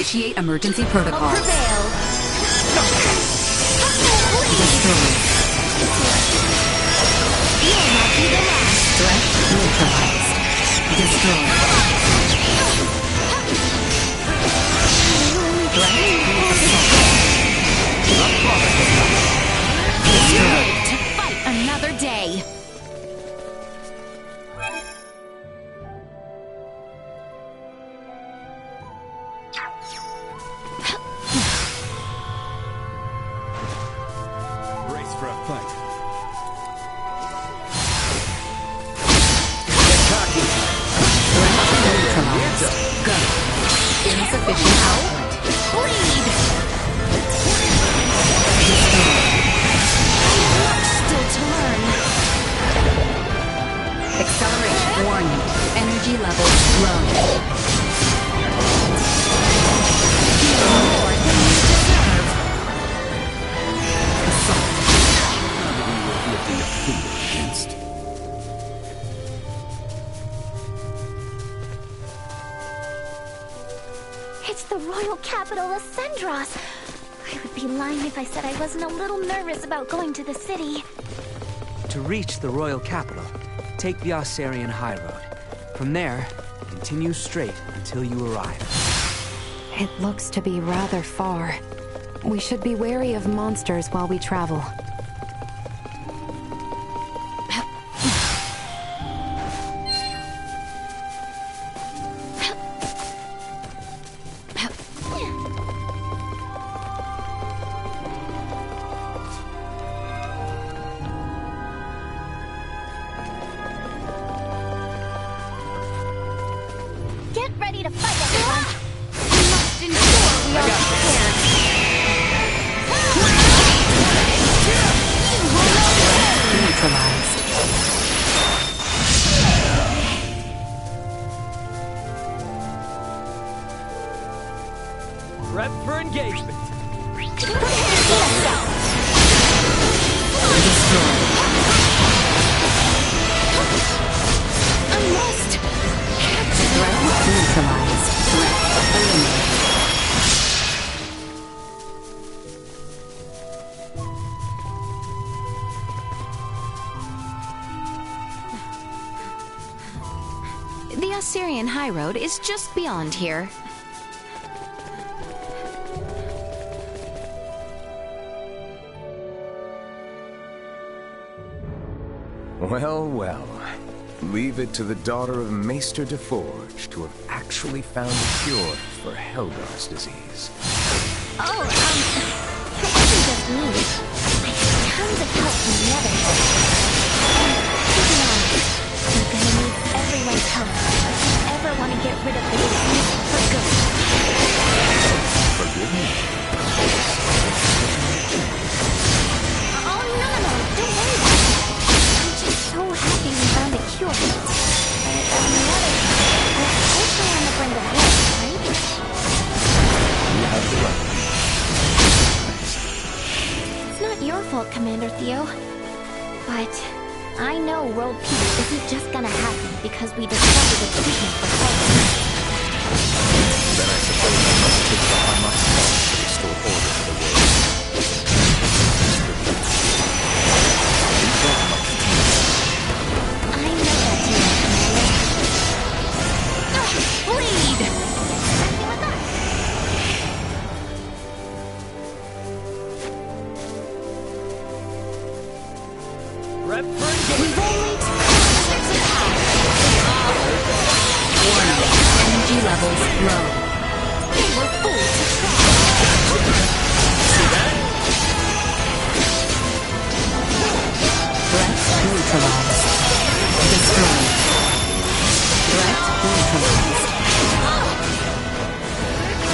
Initiate emergency protocol. Prevail. Destroyed. You'll not be the last. Threat neutralized. Destroyed. Threat Destroyed. To fight another day. Race for a fight. neutralized. Go. Insufficient output. Bleed. Much still to learn. Acceleration warning. Energy levels low. More than you deserve. Assault. Lifting a finger against. It's the royal capital of Sendros. I would be lying if I said I wasn't a little nervous about going to the city. To reach the royal capital, take the Osarian High Road. From there, continue straight until you arrive. It looks to be rather far. We should be wary of monsters while we travel. Get ready to fight, everyone! We must ensure we are prepared. Neutralized. Prep for engagement. Destroyed. I must catch Threat neutralized. Threat eliminated. The Osarian High Road is just beyond here. Well, well. Leave it to the daughter of Maester DeForge to have actually found a cure for Helgar's disease. it wasn't just me. I had tons of help from the others. To be honest, I'm gonna need everyone's help if you ever want to get rid of the disease for good. Forgive me. Oh, no, don't worry about it. I'm just so happy we found a cure. But on the other hand, we're also on the brink of death, right? You have the right. It's not your fault, Commander Theo. But I know world peace isn't just gonna happen because we discovered a treatment for Helga. Then I suppose I must take it upon myself to restore order to the world. Leave that much to me. I know that you are, Commander. Bleed! Exactly with us. Prep for engagement. We've only scratched the surface. Warning. Energy levels low. They were fools to try. Threat neutralized. Destroyed. Threat neutralized.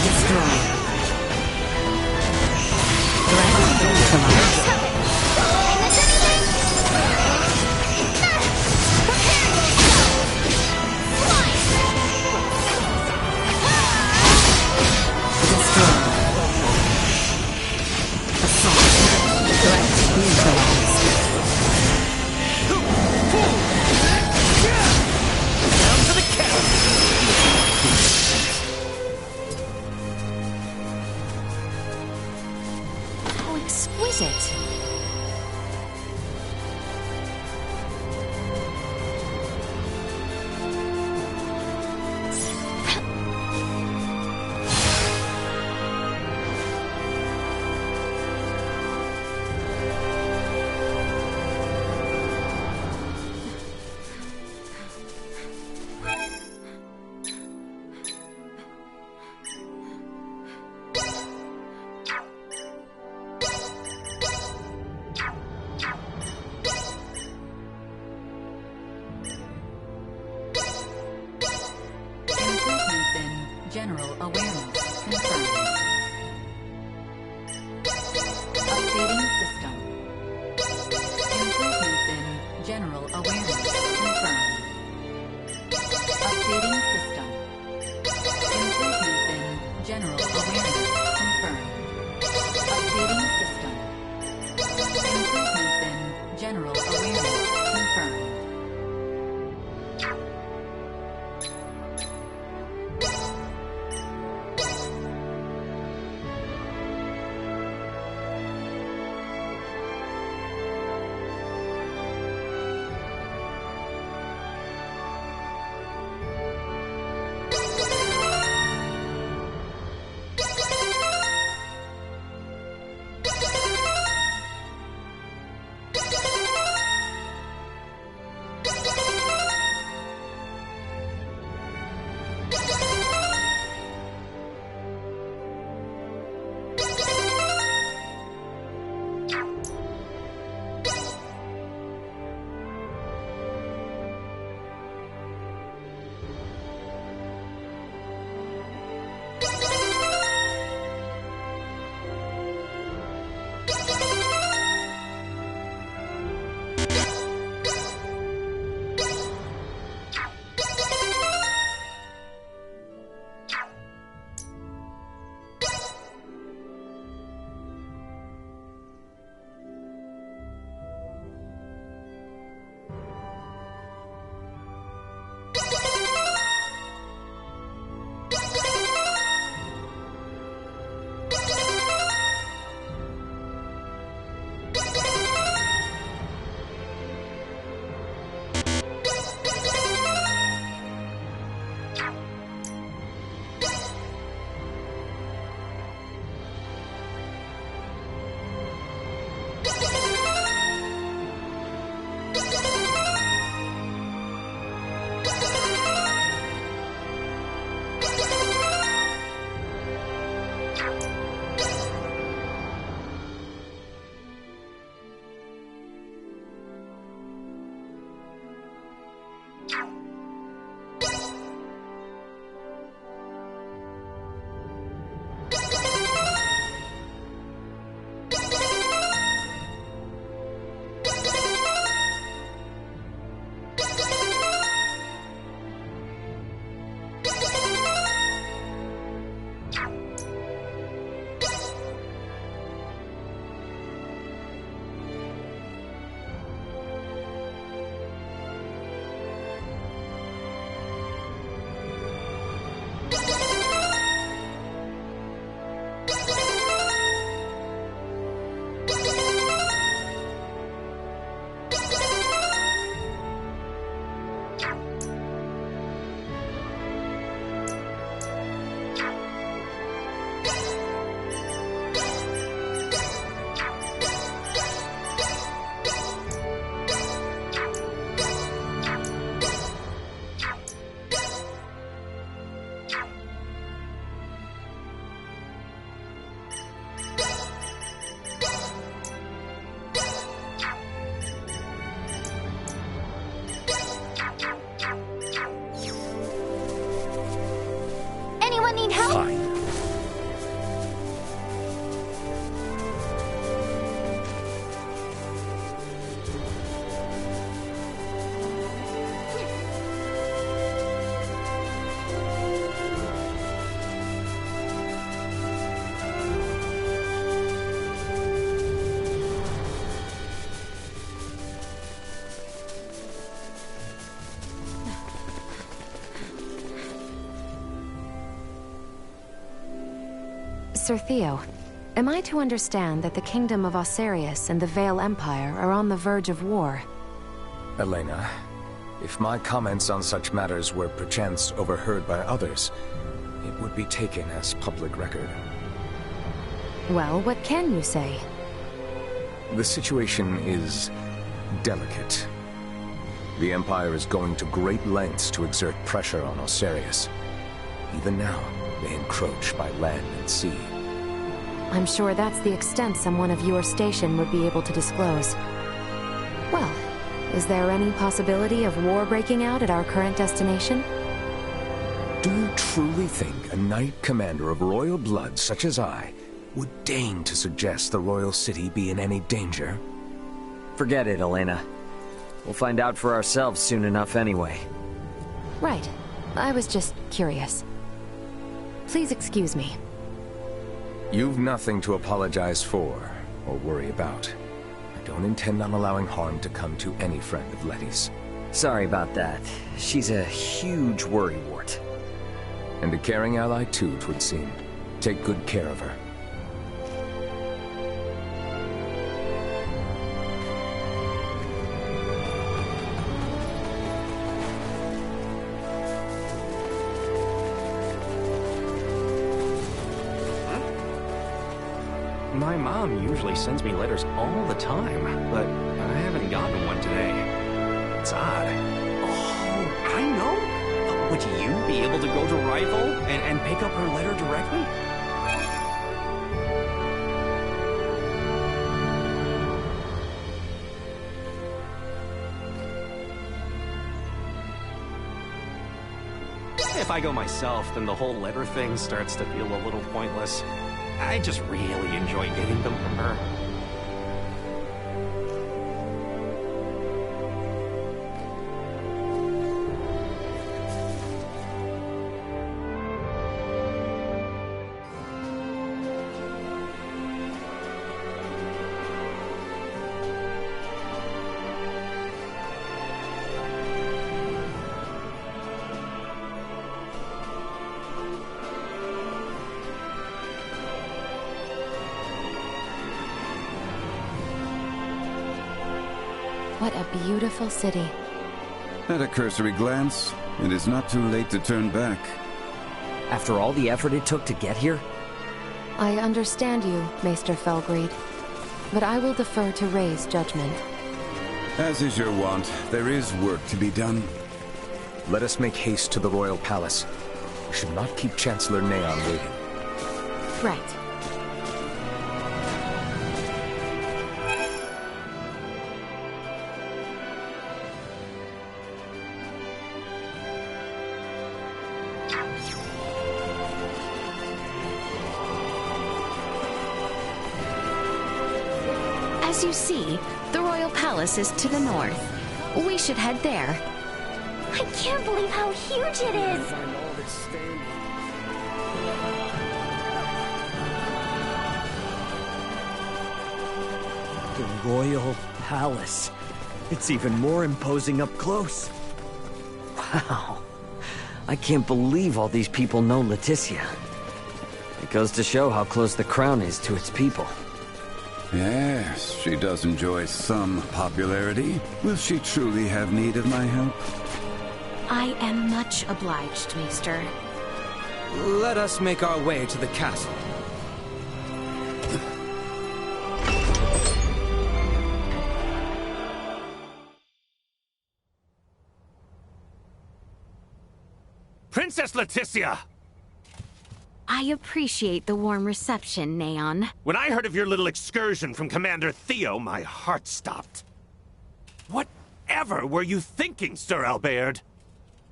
Destroyed. Threat neutralized. general awareness confirmed. Updating system. Improvements in general awareness confirmed. Updating system. Improvements in general awareness confirmed. Updating system. Improvements in general awareness confirmed. Sir Theo, am I to understand that the Kingdom of Osirius and the Vale Empire are on the verge of war? Elena, if my comments on such matters were perchance overheard by others, it would be taken as public record. Well, what can you say? The situation is delicate. The Empire is going to great lengths to exert pressure on Osirius. Even now, they encroach by land and sea. I'm sure that's the extent someone of your station would be able to disclose. Well, is there any possibility of war breaking out at our current destination? Do you truly think a knight commander of royal blood such as I would deign to suggest the royal city be in any danger? Forget it, Elena. We'll find out for ourselves soon enough anyway. Right. I was just curious. Please excuse me. You've nothing to apologize for or worry about. I don't intend on allowing harm to come to any friend of Letty's. Sorry about that. She's a huge worrywart. And a caring ally too, 'twould seem. Take good care of her. My mom usually sends me letters all the time, but I haven't gotten one today. It's odd. Oh, I know! Would you be able to go to Rival and pick up her letter directly? If I go myself, then the whole letter thing starts to feel a little pointless. I just really enjoy getting them from her. What a beautiful city. At a cursory glance, it is not too late to turn back. After all the effort it took to get here? I understand you, Maester Felgreed, but I will defer to Ray's judgment. As is your wont, there is work to be done. Let us make haste to the royal palace. We should not keep Chancellor Neon waiting. Right. As you see, the royal palace is to the north. We should head there. I can't believe how huge it is! The Royal Palace. It's even more imposing up close. Wow. I can't believe all these people know Leticia. It goes to show how close the crown is to its people. Yes, she does enjoy some popularity. Will she truly have need of my help? I am much obliged, Maester. Let us make our way to the castle. Princess Leticia! I appreciate the warm reception, Neon. When I heard of your little excursion from Commander Theo, my heart stopped. Whatever were you thinking, Sir Albert?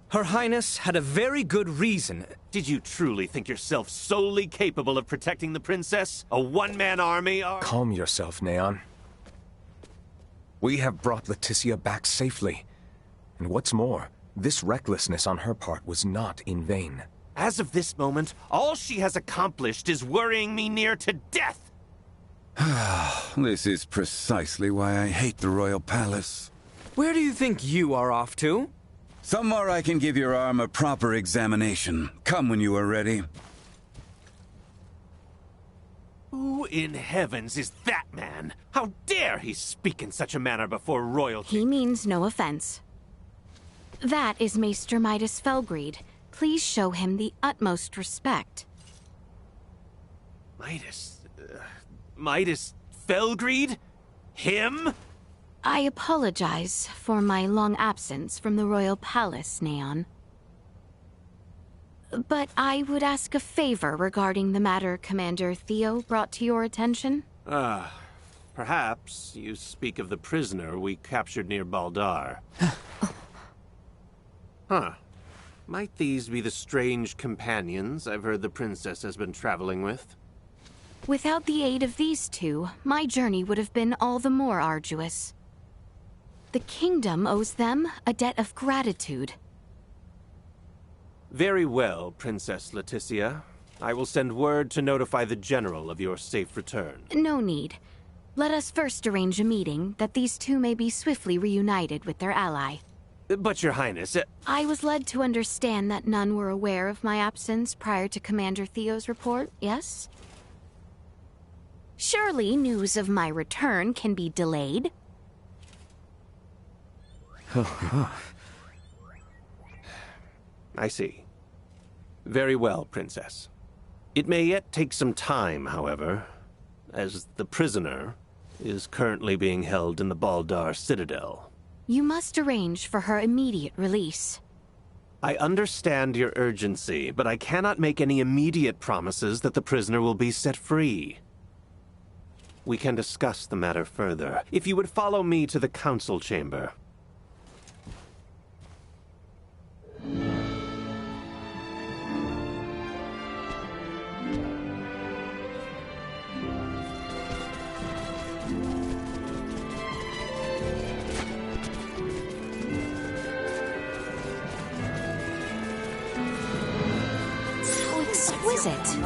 Her Highness had a very good reason. Did you truly think yourself solely capable of protecting the princess? A one-man army? Calm yourself, Neon. We have brought Leticia back safely. And what's more, this recklessness on her part was not in vain. As of this moment, all she has accomplished is worrying me near to death. This is precisely why I hate the royal palace. Where do you think you are off to? Somewhere I can give your arm a proper examination. Come when you are ready. Who in heavens is that man? How dare he speak in such a manner before royalty? He means no offense. That is Maester Midas Felgreed. Please show him the utmost respect. Midas Felgreed? Him? I apologize for my long absence from the royal palace, Neon. But I would ask a favor regarding the matter Commander Theo brought to your attention. Perhaps you speak of the prisoner we captured near Baldar. Huh. Might these be the strange companions I've heard the princess has been traveling with? Without the aid of these two, my journey would have been all the more arduous. The kingdom owes them a debt of gratitude. Very well, Princess Leticia. I will send word to notify the general of your safe return. No need. Let us first arrange a meeting that these two may be swiftly reunited with their ally. But, Your Highness, I was led to understand that none were aware of my absence prior to Commander Theo's report, yes? Surely news of my return can be delayed. I see. Very well, Princess. It may yet take some time, however, as the prisoner is currently being held in the Baldar Citadel. You must arrange for her immediate release. I understand your urgency, but I cannot make any immediate promises that the prisoner will be set free. We can discuss the matter further, if you would follow me to the council chamber. So exquisite.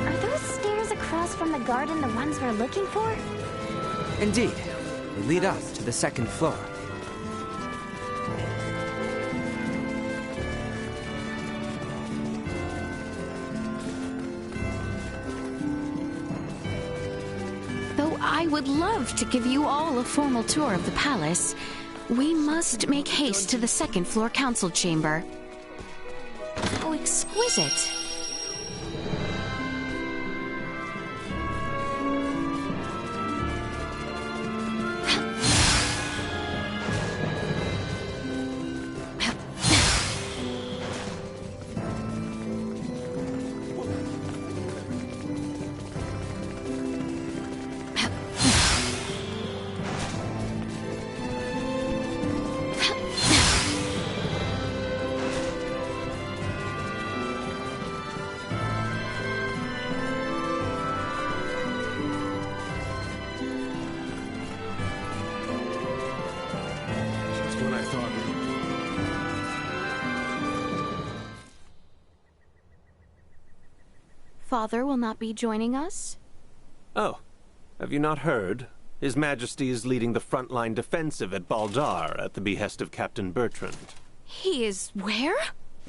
Are those stairs across from the garden the ones we're looking for? Indeed. They lead up to the second floor. Though I would love to give you all a formal tour of the palace, we must make haste to the second floor council chamber. How exquisite. Just what I thought. Father will not be joining us? Oh, have you not heard? His Majesty is leading the frontline defensive at Baldar at the behest of Captain Bertrand. He is where?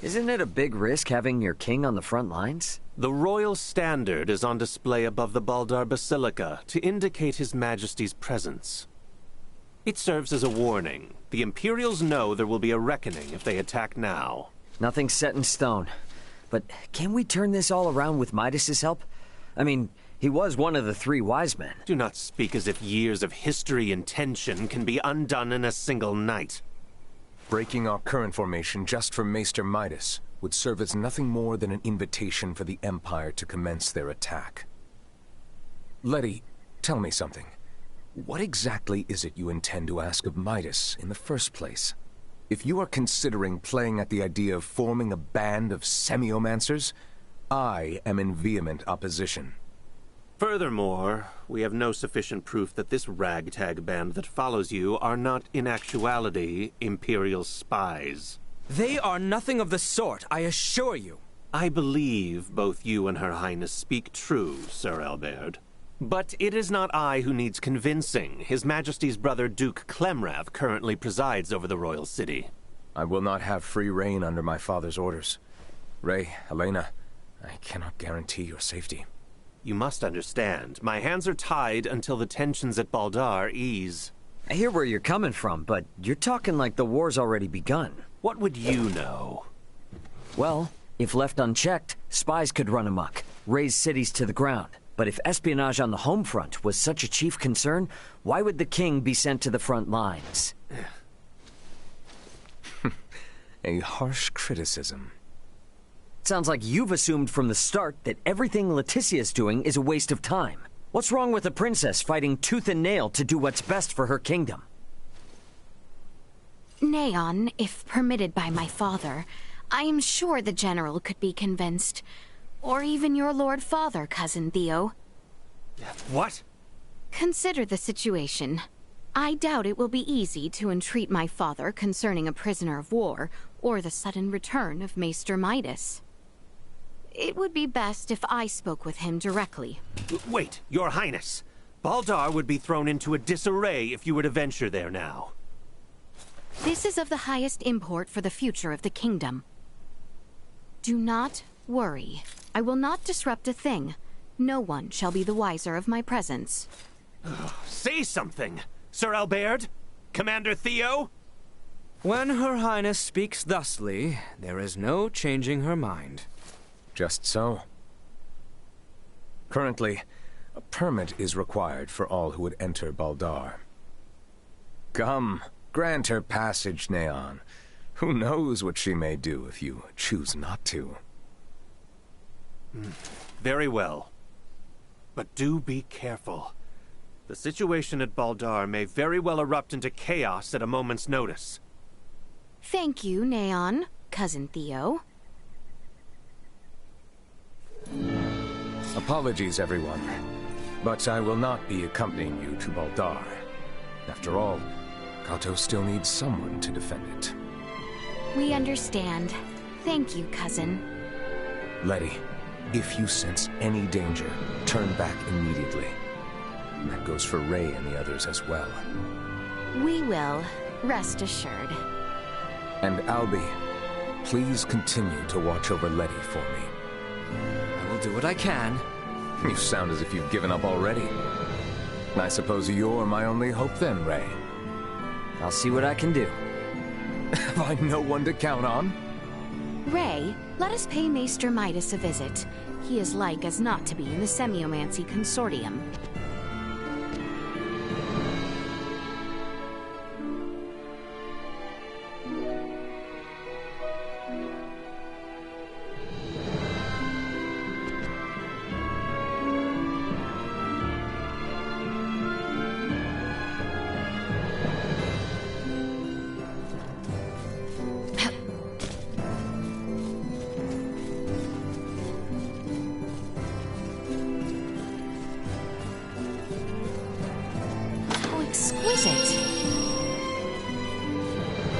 Isn't it a big risk having your king on the front lines? The royal standard is on display above the Baldar Basilica to indicate His Majesty's presence. It serves as a warning. The Imperials know there will be a reckoning if they attack now. Nothing's set in stone. But can we turn this all around with Midas's help? I mean, he was one of the three wise men. Do not speak as if years of history and tension can be undone in a single night. Breaking our current formation just for Maester Midas would serve as nothing more than an invitation for the Empire to commence their attack. Letty, tell me something. What exactly is it you intend to ask of Midas in the first place? If you are considering playing at the idea of forming a band of semiomancers, I am in vehement opposition. Furthermore, we have no sufficient proof that this ragtag band that follows you are not in actuality Imperial spies. They are nothing of the sort, I assure you. I believe both you and Her Highness speak true, Sir Albert. But it is not I who needs convincing. His Majesty's brother Duke Clemrath currently presides over the royal city. I will not have free reign under my father's orders. Ray, Helena, I cannot guarantee your safety. You must understand, my hands are tied until the tensions at Baldar ease. I hear where you're coming from, but you're talking like the war's already begun. What would you know? Well, if left unchecked, spies could run amok, raze cities to the ground. But if espionage on the home front was such a chief concern, why would the king be sent to the front lines? A harsh criticism. Sounds like you've assumed from the start that everything Leticia's doing is a waste of time. What's wrong with a princess fighting tooth and nail to do what's best for her kingdom? Neon, if permitted by my father, I am sure the General could be convinced. Or even your Lord Father, Cousin Theo. What? Consider the situation. I doubt it will be easy to entreat my father concerning a prisoner of war, or the sudden return of Maester Midas. It would be best if I spoke with him directly. Wait, Your Highness. Baldar would be thrown into a disarray if you were to venture there now. This is of the highest import for the future of the kingdom. Do not worry. I will not disrupt a thing. No one shall be the wiser of my presence. Say something, Sir Albert? Commander Theo? When Her Highness speaks thusly, there is no changing her mind. Just so. Currently, a permit is required for all who would enter Baldar. Come, grant her passage, Neon. Who knows what she may do if you choose not to. Very well. But do be careful. The situation at Baldar may very well erupt into chaos at a moment's notice. Thank you, Neon, Cousin Theo. Apologies, everyone. But I will not be accompanying you to Baldar. After all, Cotto still needs someone to defend it. We understand. Thank you, Cousin. Letty, if you sense any danger, turn back immediately. And that goes for Ray and the others as well. We will, rest assured. And Albie, please continue to watch over Letty for me. I will do what I can. You sound as if you've given up already. I suppose you're my only hope then, Ray. I'll see what I can do. Have I no one to count on? Ray, let us pay Maester Midas a visit. He is like as not to be in the Semiomancy Consortium.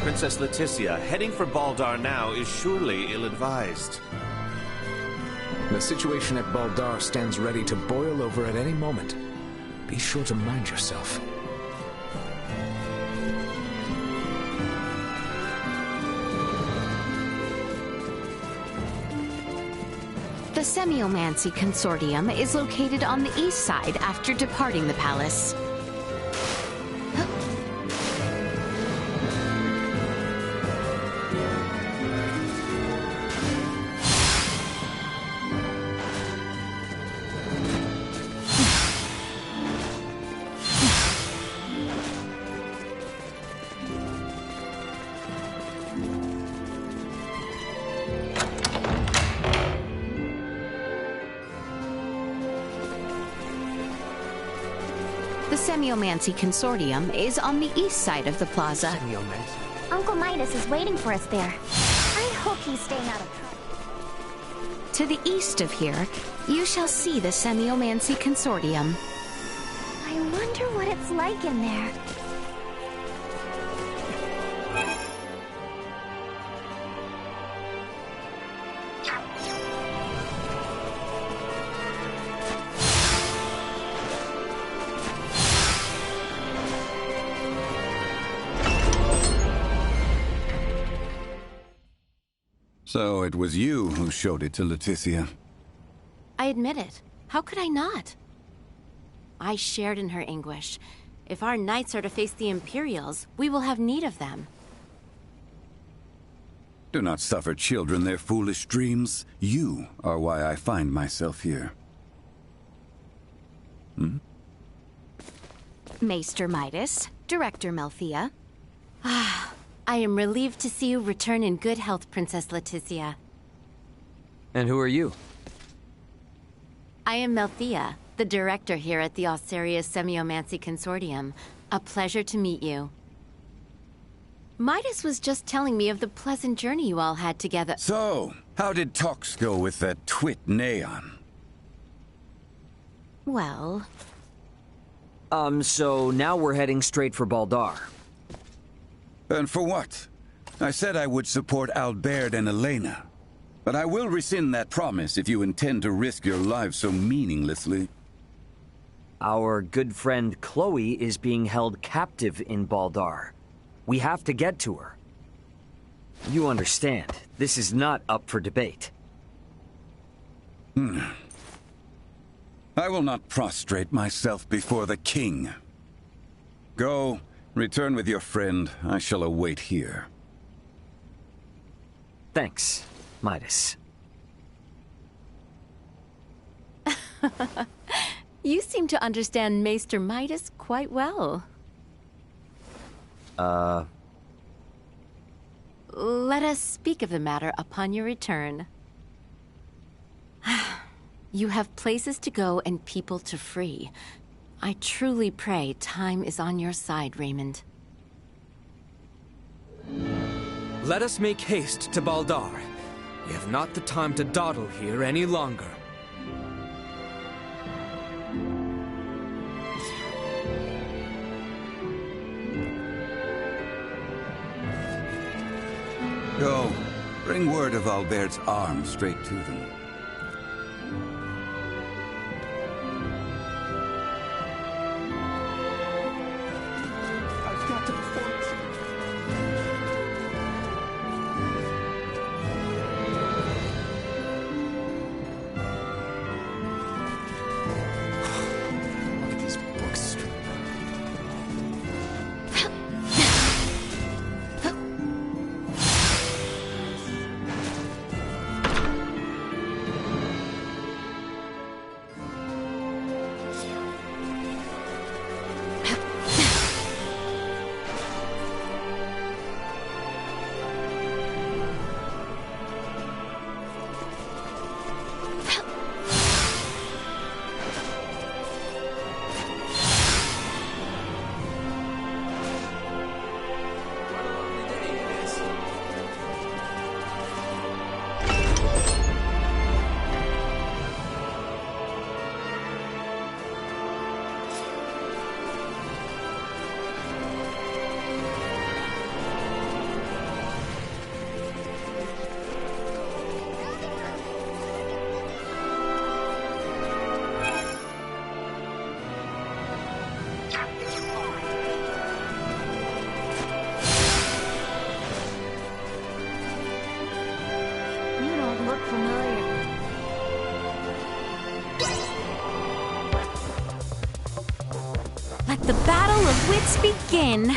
Princess Leticia, heading for Baldar now is surely ill-advised. The situation at Baldar stands ready to boil over at any moment. Be sure to mind yourself. The Semiomancy Consortium is located on the east side after departing the palace. The Semiomancy Consortium is on the east side of the plaza. Uncle Midas is waiting for us there. I hope he's staying out of trouble. To the east of here, you shall see the Semiomancy Consortium. I wonder what it's like in there. So it was you who showed it to Leticia. I admit it. How could I not? I shared in her anguish. If our knights are to face the Imperials, we will have need of them. Do not suffer children their foolish dreams. You are why I find myself here. Maester Midas, Director Melthea. I am relieved to see you return in good health, Princess Leticia. And who are you? I am Melthea, the director here at the Osarius Semiomancy Consortium. A pleasure to meet you. Midas was just telling me of the pleasant journey you all had together. So, how did talks go with that twit Neon? Well... So now we're heading straight for Baldar. And for what? I said I would support Albert and Elena. But I will rescind that promise if you intend to risk your lives so meaninglessly. Our good friend Chloe is being held captive in Baldar. We have to get to her. You understand, this is not up for debate. I will not prostrate myself before the king. Go, return with your friend. I shall await here. Thanks, Midas. You seem to understand Maester Midas quite well. Let us speak of the matter upon your return. You have places to go and people to free. I truly pray time is on your side, Raymond. Let us make haste to Baldar. We have not the time to dawdle here any longer. Go, bring word of Albert's arm straight to them. Look at these books. You don't look familiar. Let the battle of wits begin.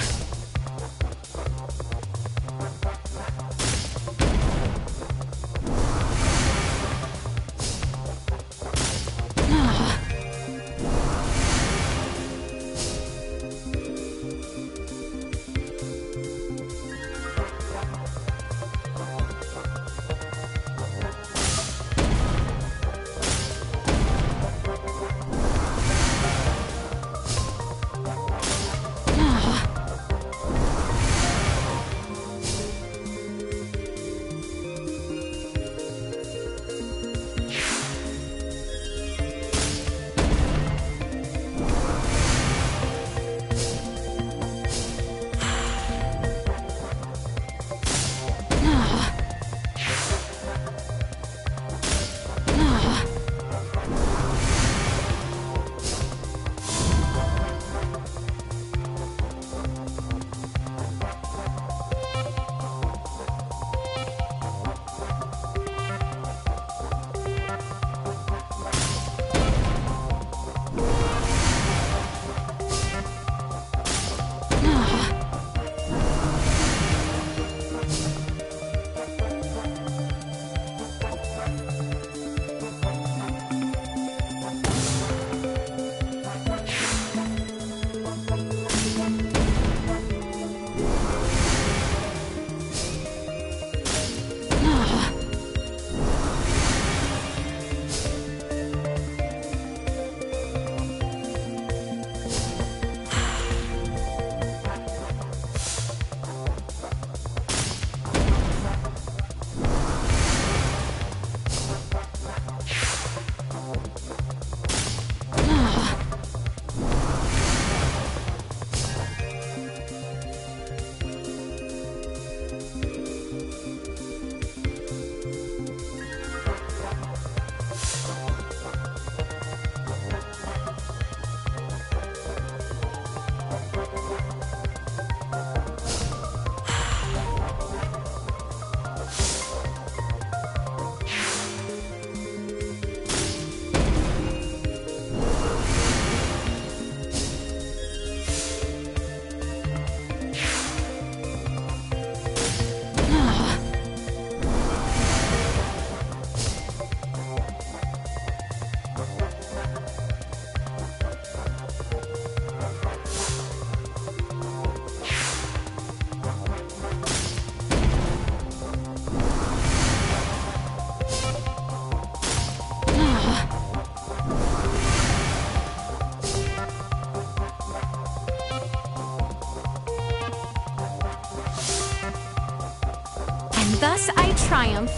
triumph.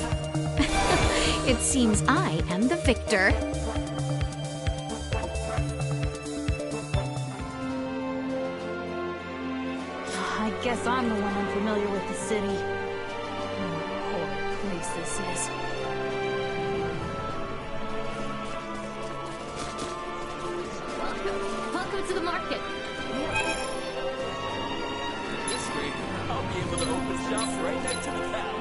It seems I am the victor. I guess I'm the one unfamiliar with the city. What a horrid place this is. Welcome to the market. This way, I'll be able to open shop right next to the palace.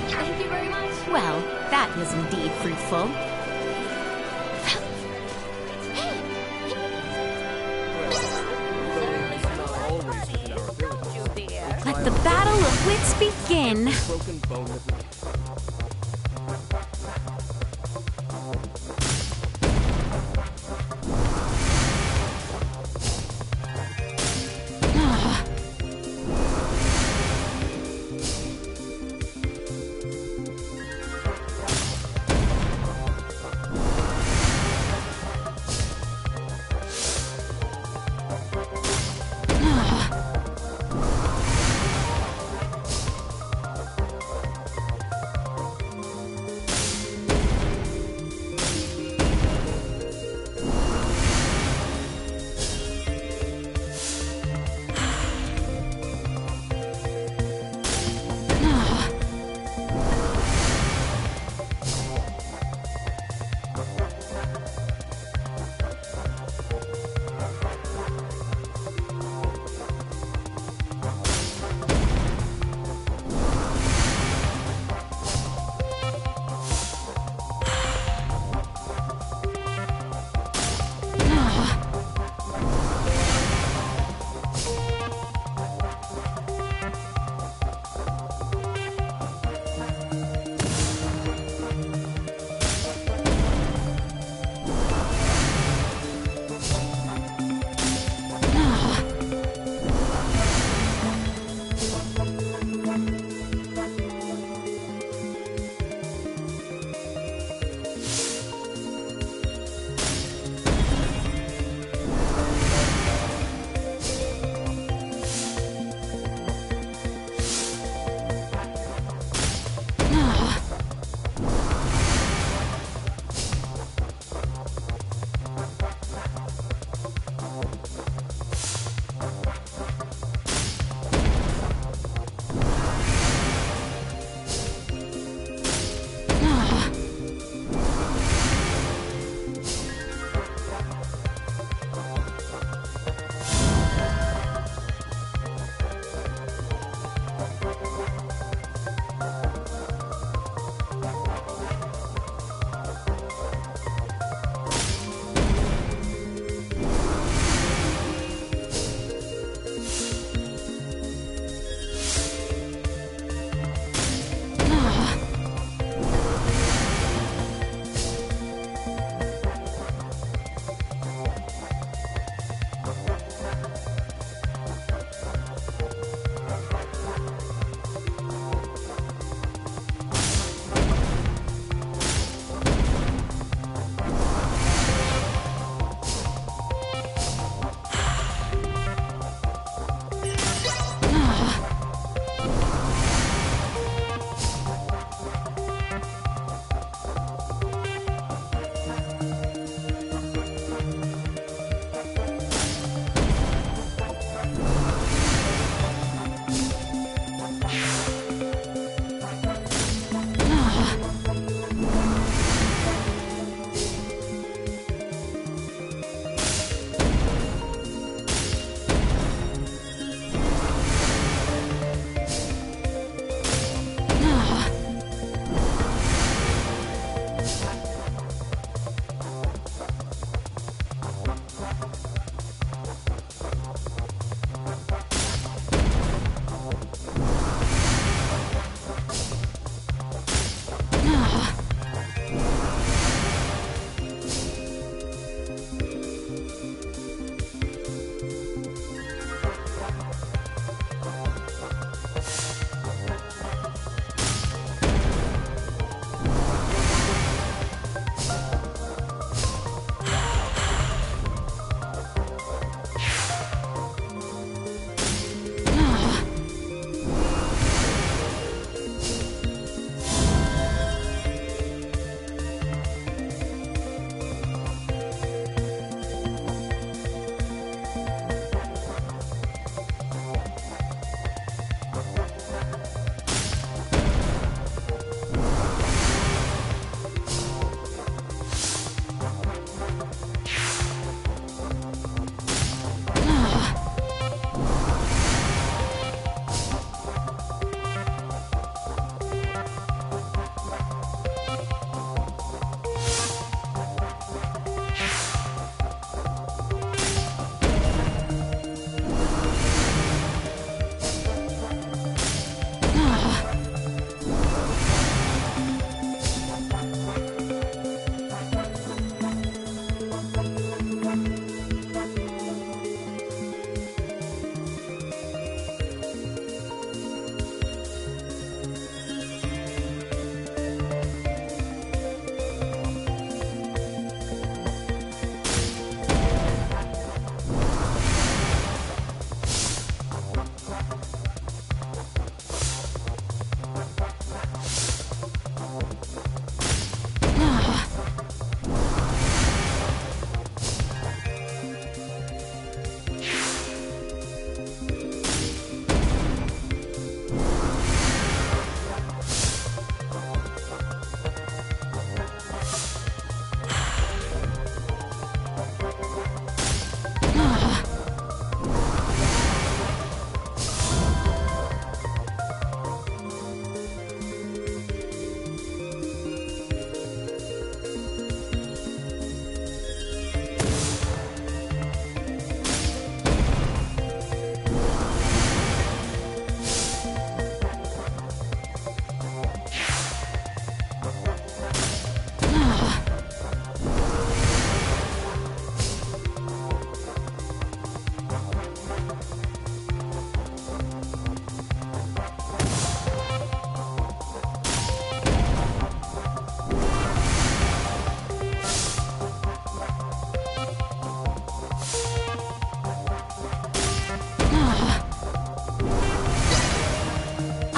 Thank you very much. Well, that was indeed fruitful. Let the battle of wits begin. Broken bone that we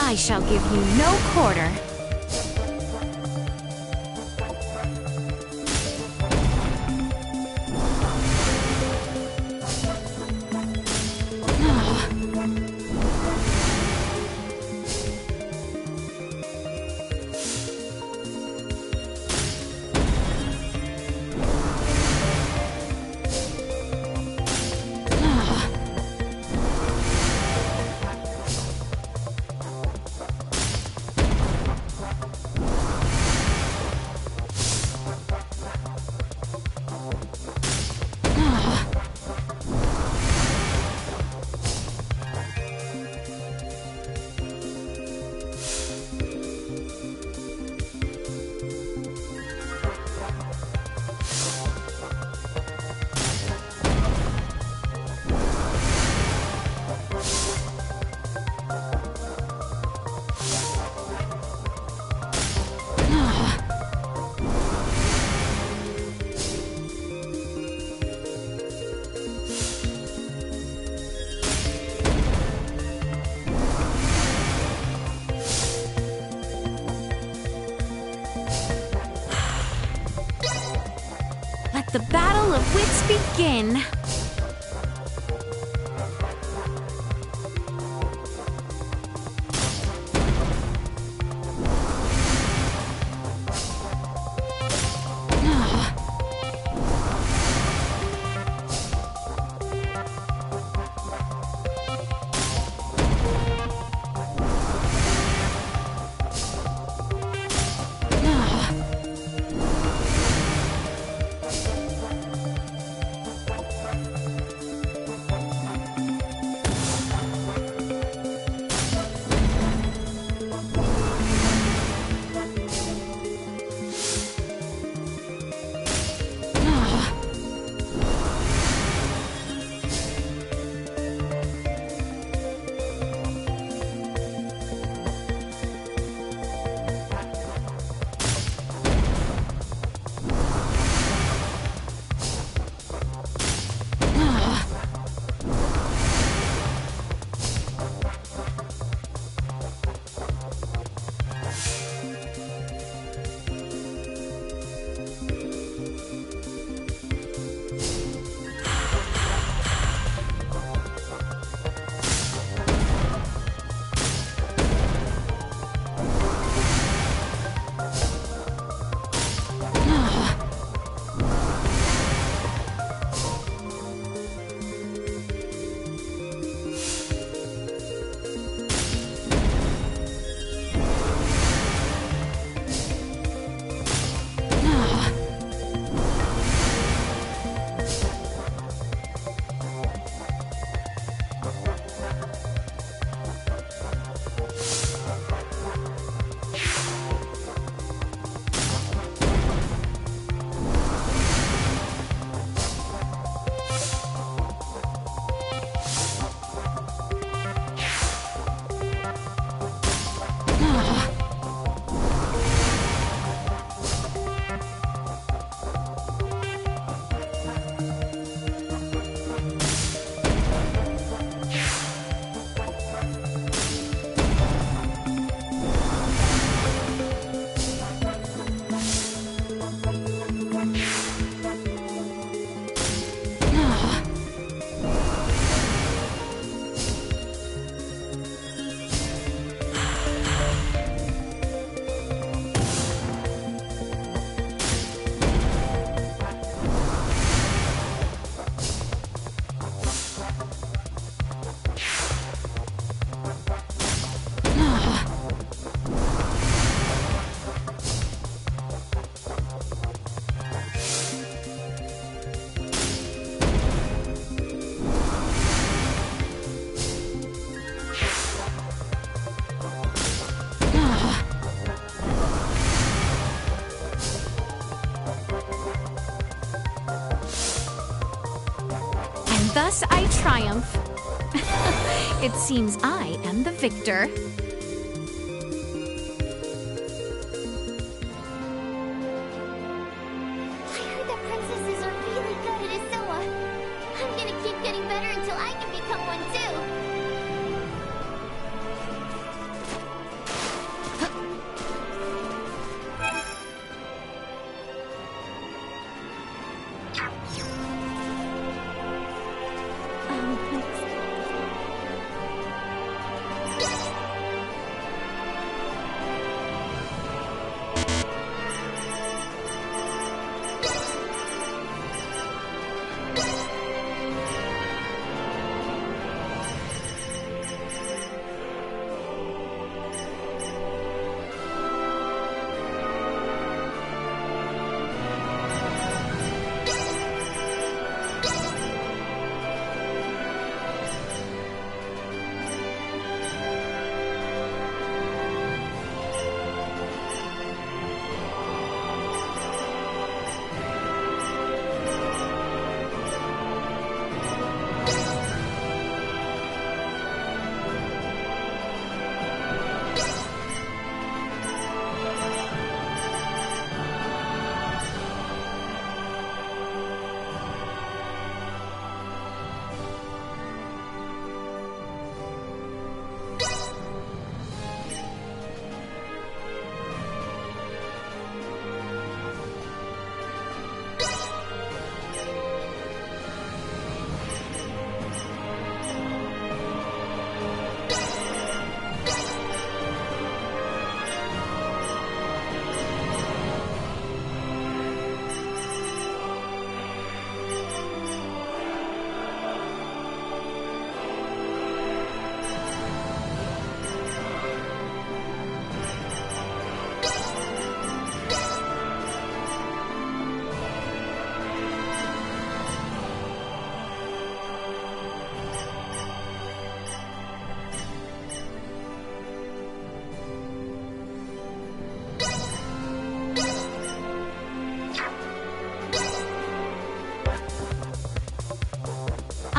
I shall give you no quarter. Let the battle of wits begin. Thus I triumph. It seems I am the victor. I heard that princesses are really good at Isoa. I'm gonna keep getting better until I can become one too.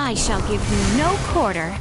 I shall give you no quarter.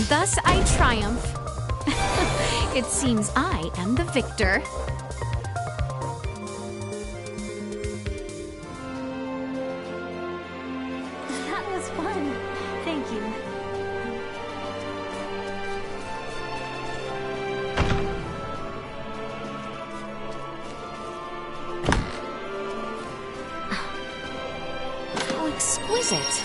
Thus I triumph. It seems I am the victor. That was fun. Thank you. How exquisite.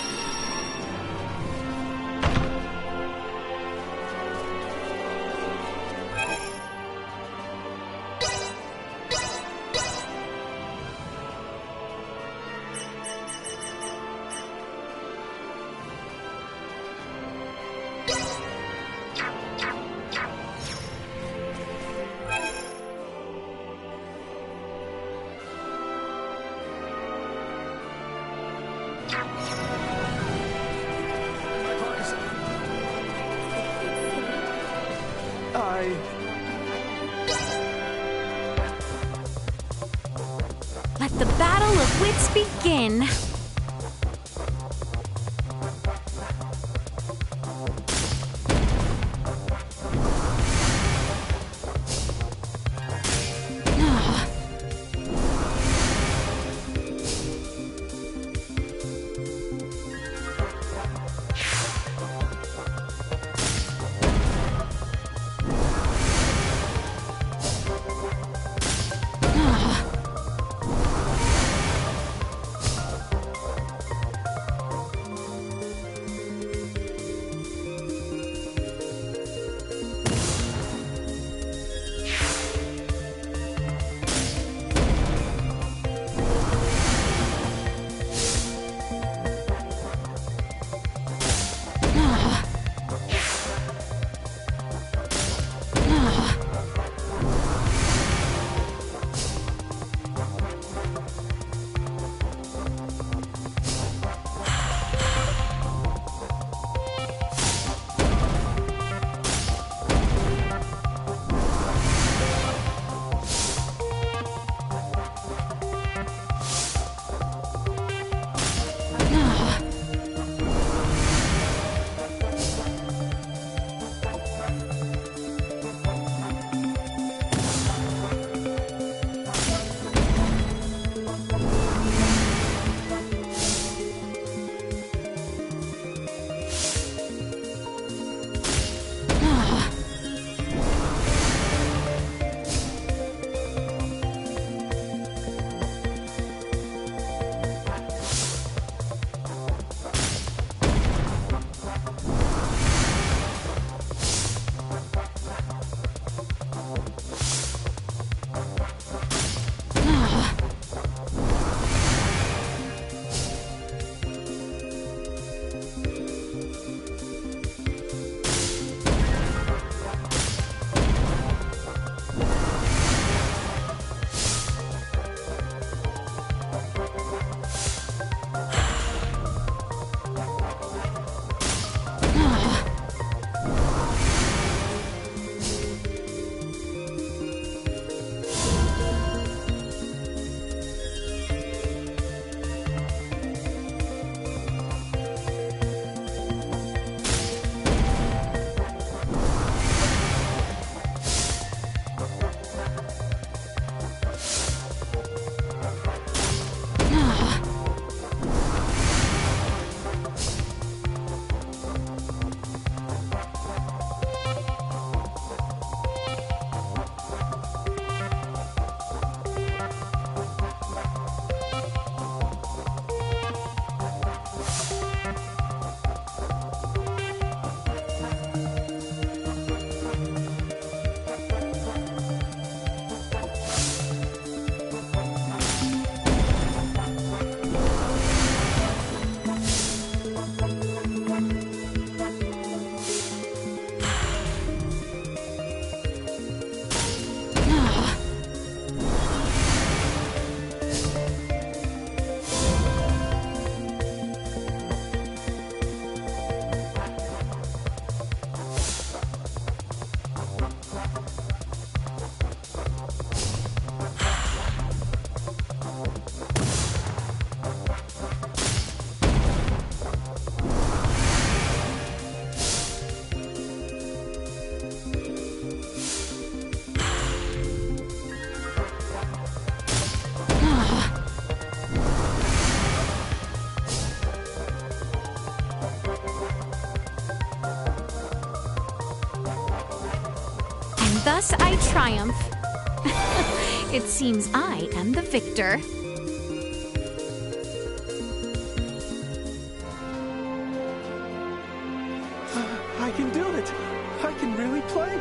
Let the battle of wits begin. thus I triumph. It seems I am the victor. I can do it. I can really play.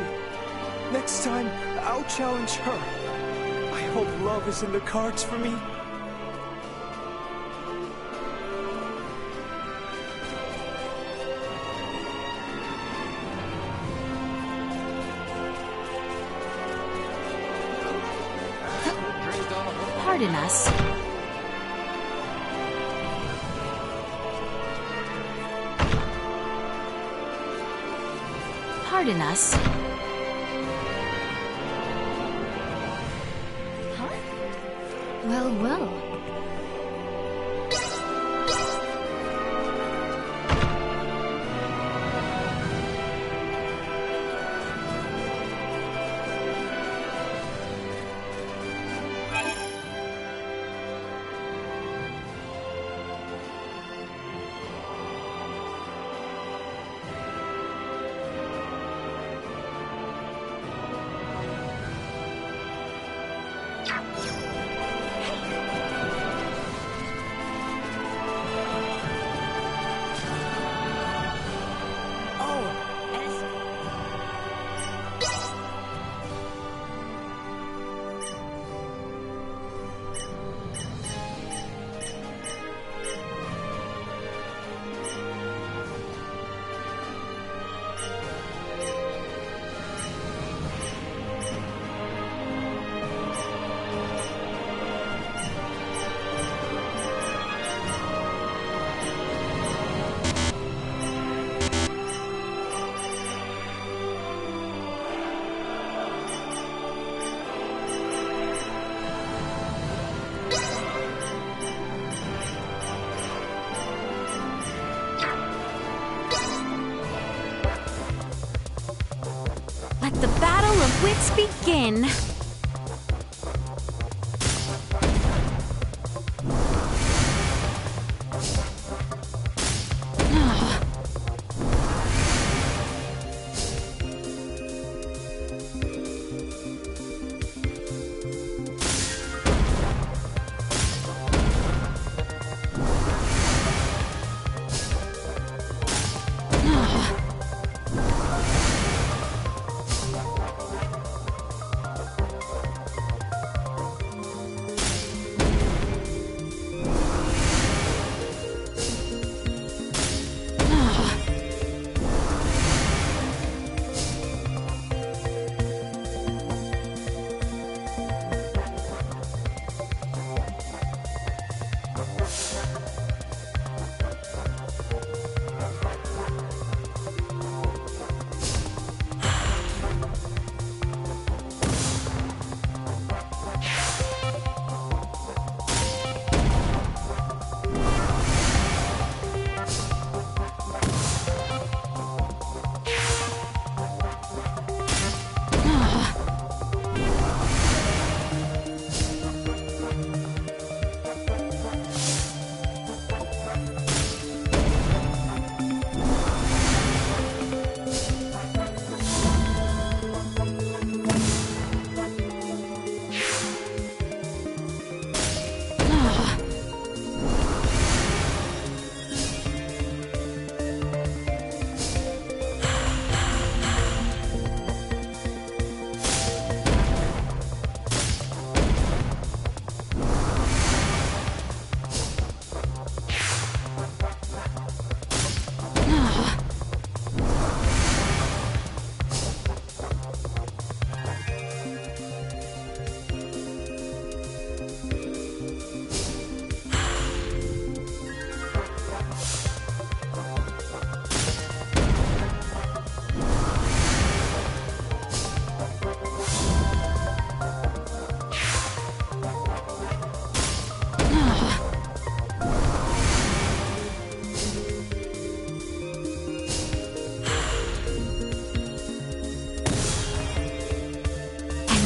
Next time, I'll challenge her. I hope love is in the cards for me. Pardon us. Pardon us. Huh? Well, well. Let the battle of wits begin.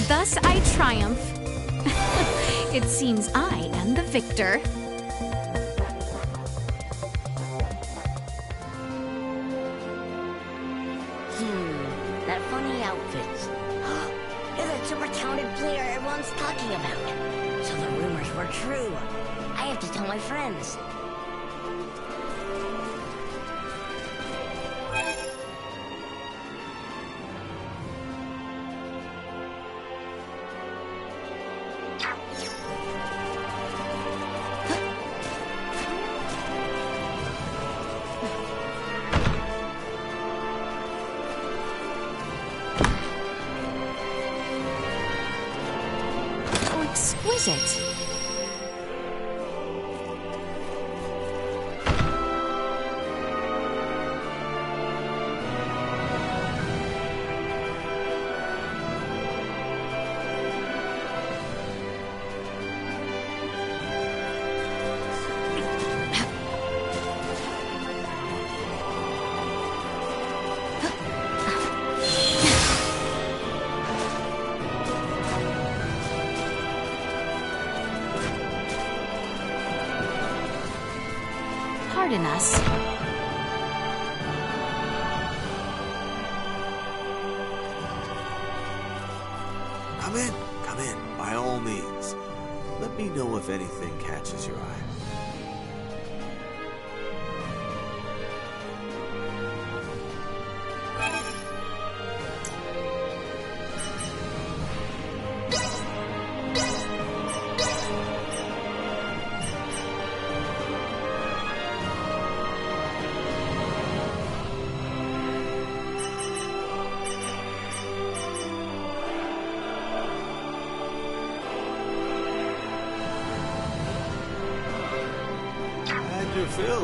Thus I triumph. It seems I am the victor. That funny outfit. You're that super talented player everyone's talking about. So the rumors were true. I have to tell my friends. Exquisite. Pardon us. Come in, by all means. Let me know if anything catches your eye.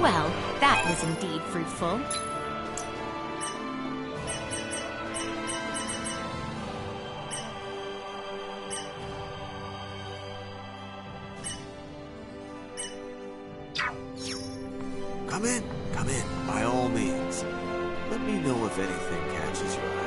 Well, that was indeed fruitful. Come in, by all means. Let me know if anything catches your eye.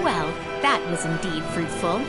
Well, that was indeed fruitful.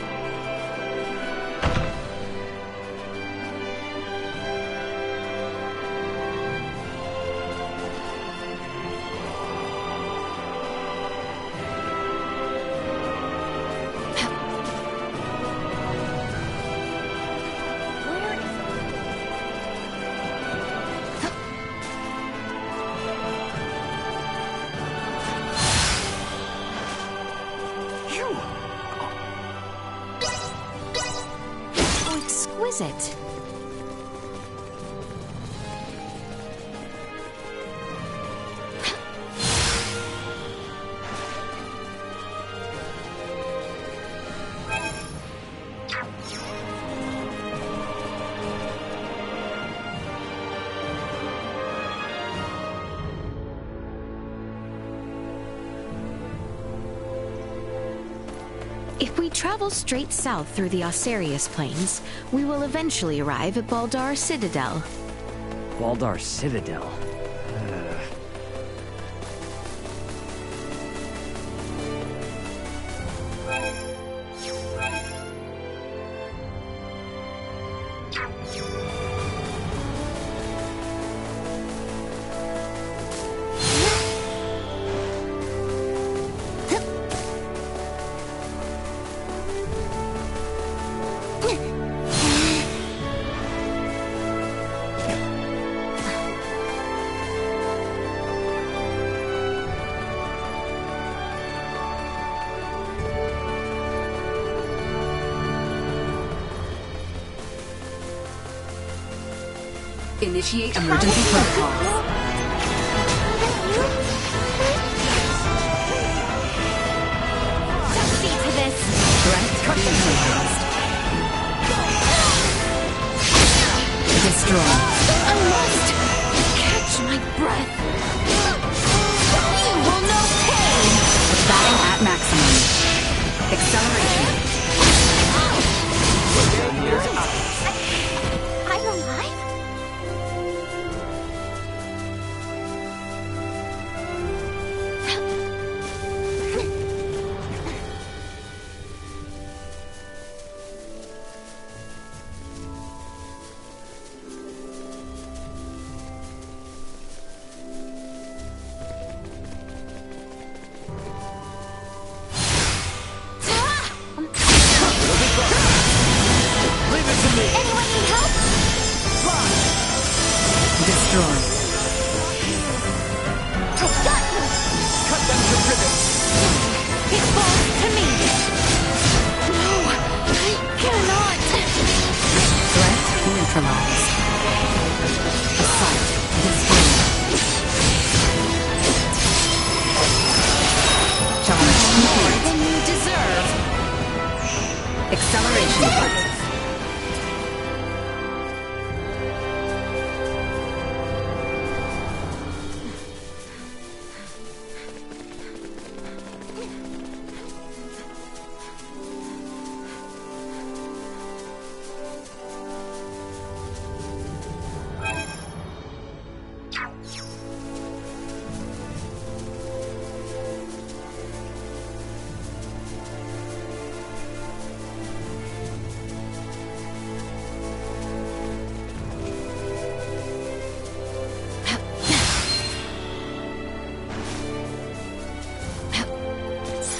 Exquisite. If we travel straight south through the Osarius Plains, we will eventually arrive at Baldar Citadel. Baldar Citadel? Initiate emergency protocol. Succeed to this. Threat being neutralized. destroyed. Cut them to ribbons! It falls to me! No, I cannot! Threat neutralized. Assault destroyed. Charge More complete. than you deserve! Acceleration button.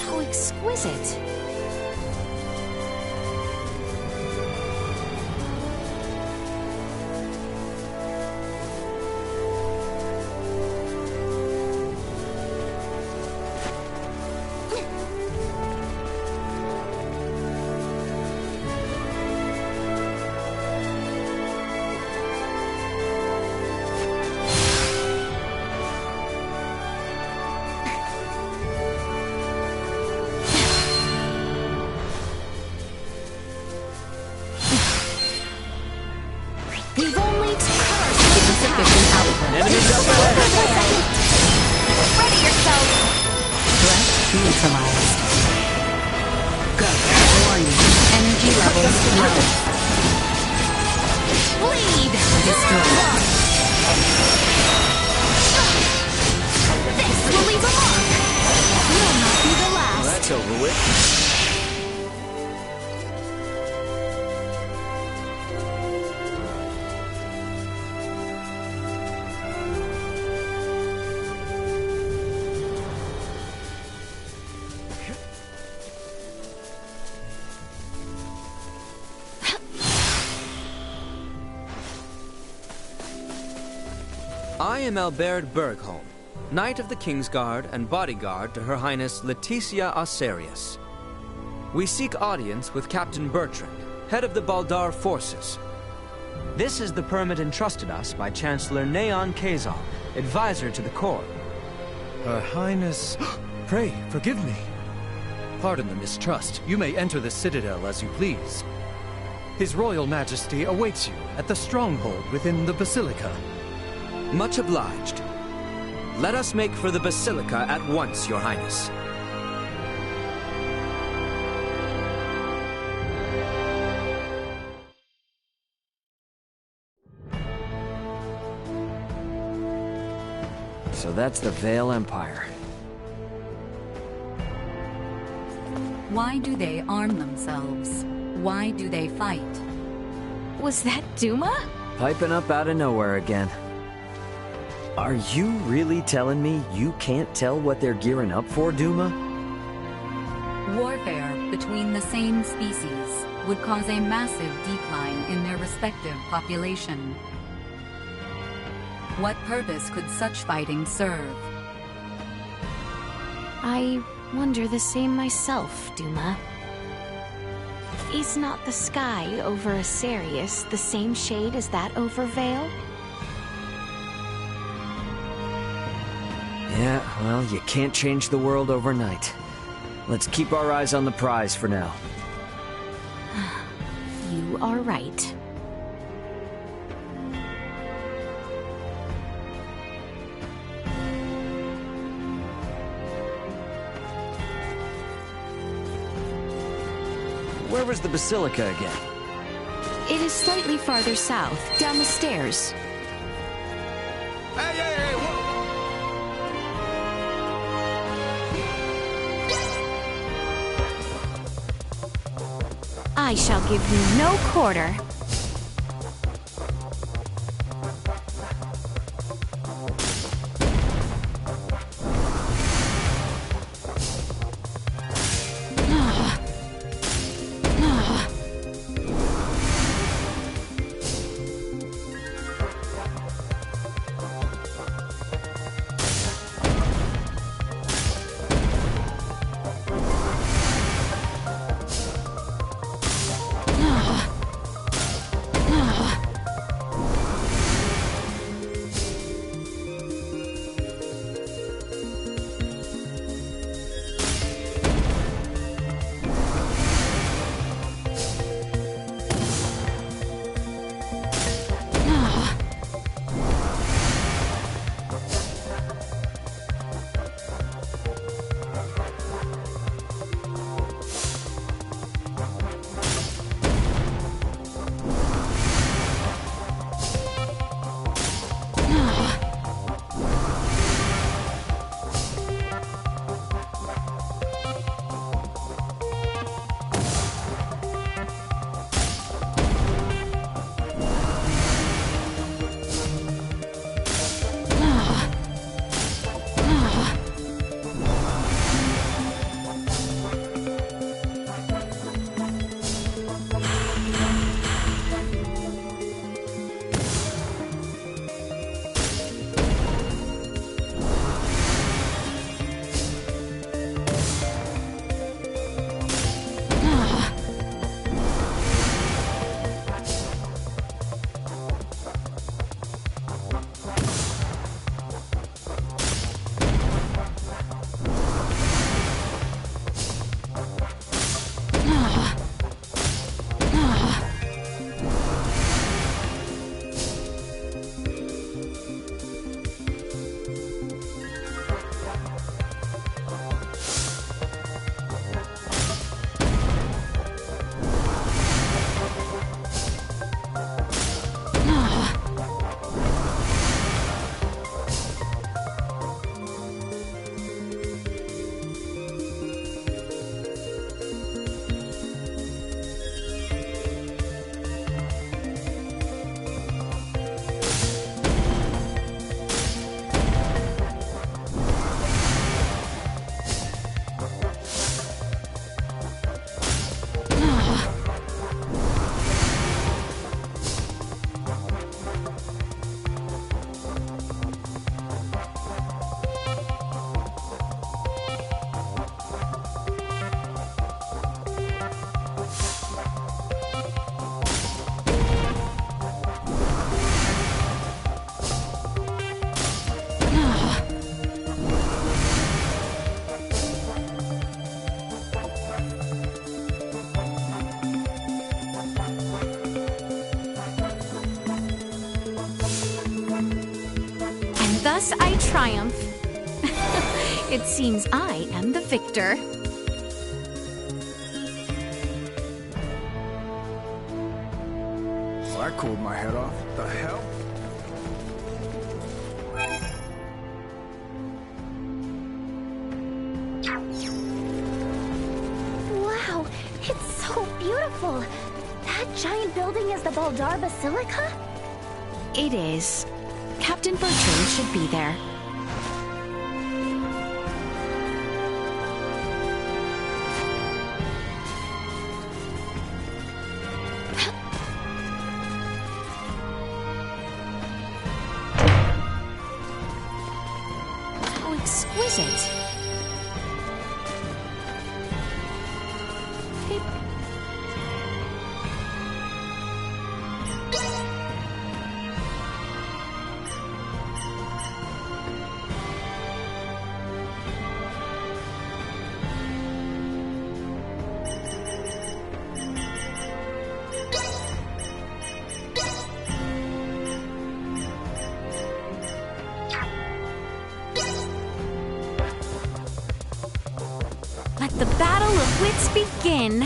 How exquisite! You've only to curse Insufficient output. Enemies up ahead! Ready yourself! Threat neutralized. Go. Warning. Energy levels low. bleed! Destroyed. This will leave a mark! Will not be the last! That's over with. I am Albert Bergholm, Knight of the Kingsguard and bodyguard to Her Highness Leticia Osarius. We seek audience with Captain Bertrand, head of the Baldar forces. This is the permit entrusted us by Chancellor Neon Kazal, advisor to the court. Her Highness... Pray, forgive me. Pardon the mistrust. You may enter the Citadel as you please. His Royal Majesty awaits you at the stronghold within the Basilica. Much obliged. Let us make for the Basilica at once, Your Highness. So that's the Vale Empire. Why do they arm themselves? Why do they fight? Was that Duma? Piping up out of nowhere again. Are you really telling me you can't tell what they're gearing up for, Duma? Warfare between the same species would cause a massive decline in their respective population. What purpose could such fighting serve? I wonder the same myself, Duma. Is not the sky over Asarius the same shade as that over Vale? Yeah, well, you can't change the world overnight. Let's keep our eyes on the prize for now. You are right. Where was the Basilica again? It is slightly farther south, down the stairs. Hey, hey, hey, whoa! I shall give you no quarter. this, I triumph. It seems I am the victor. Well, that cooled my head off. The hell? Wow, it's so beautiful. That giant building is the Baldar Basilica? It is. Captain Bertrand should be there. How exquisite. Let the battle of wits begin.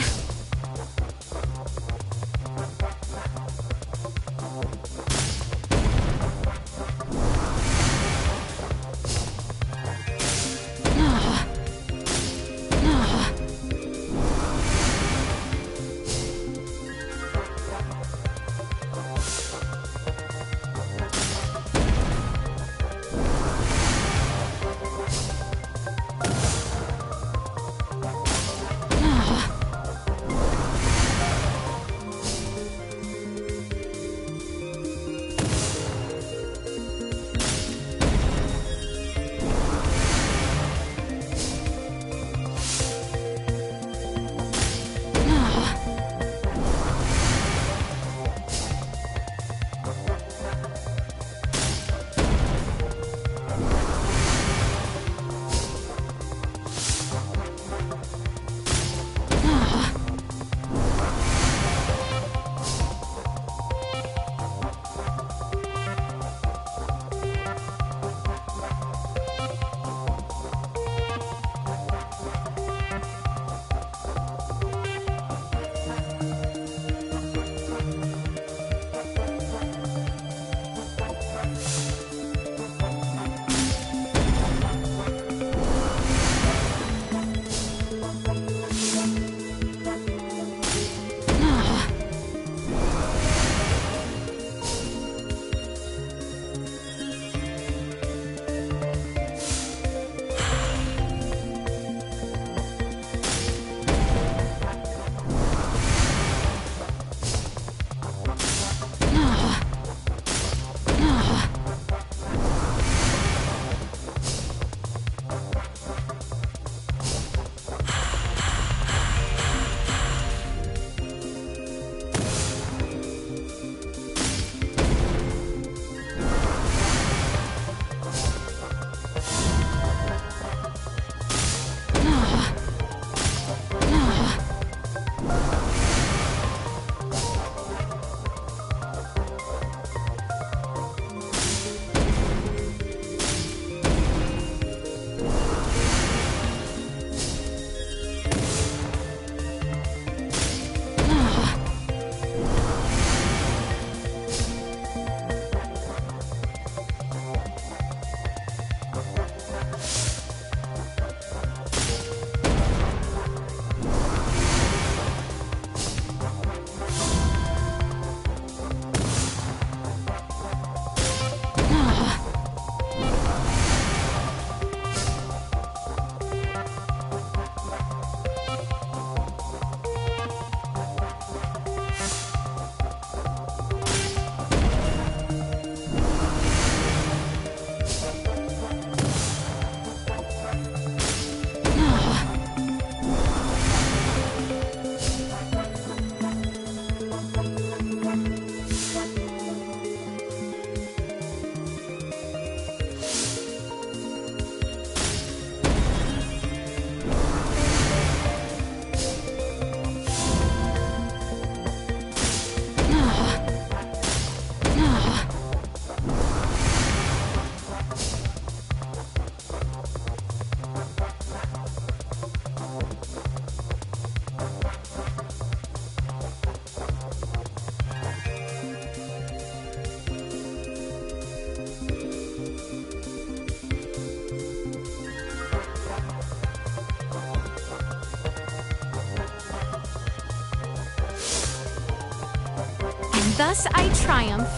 thus I triumph.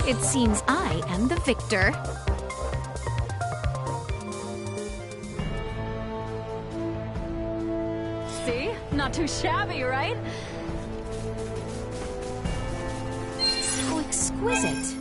It seems I am the victor. See? Not too shabby, right? So exquisite.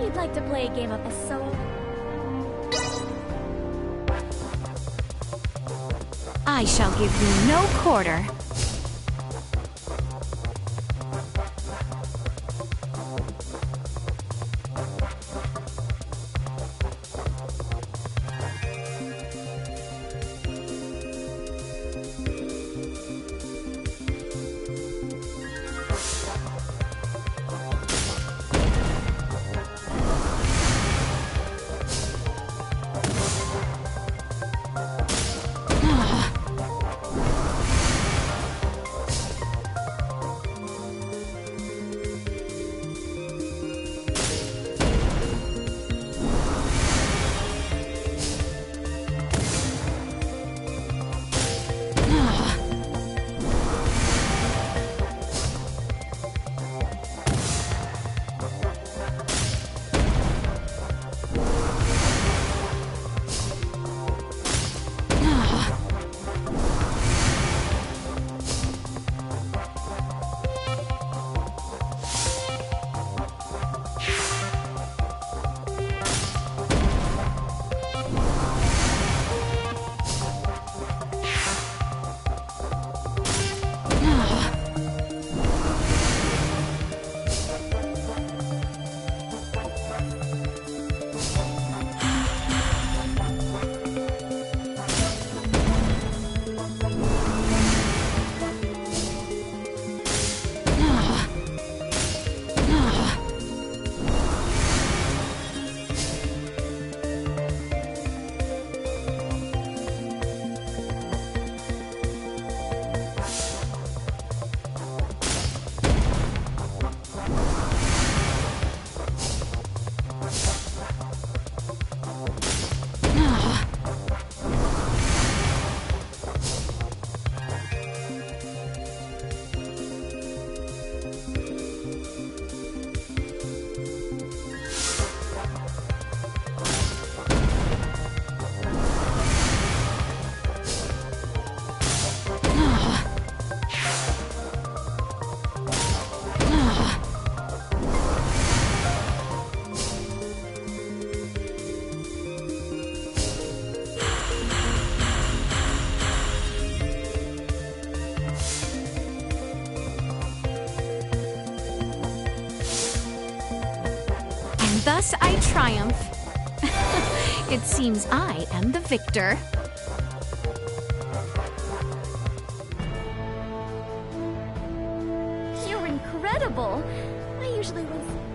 You'd like to play a game of Soul? I shall give you no quarter. Thus I triumph. It seems I am the victor. You're incredible. incredible. I usually was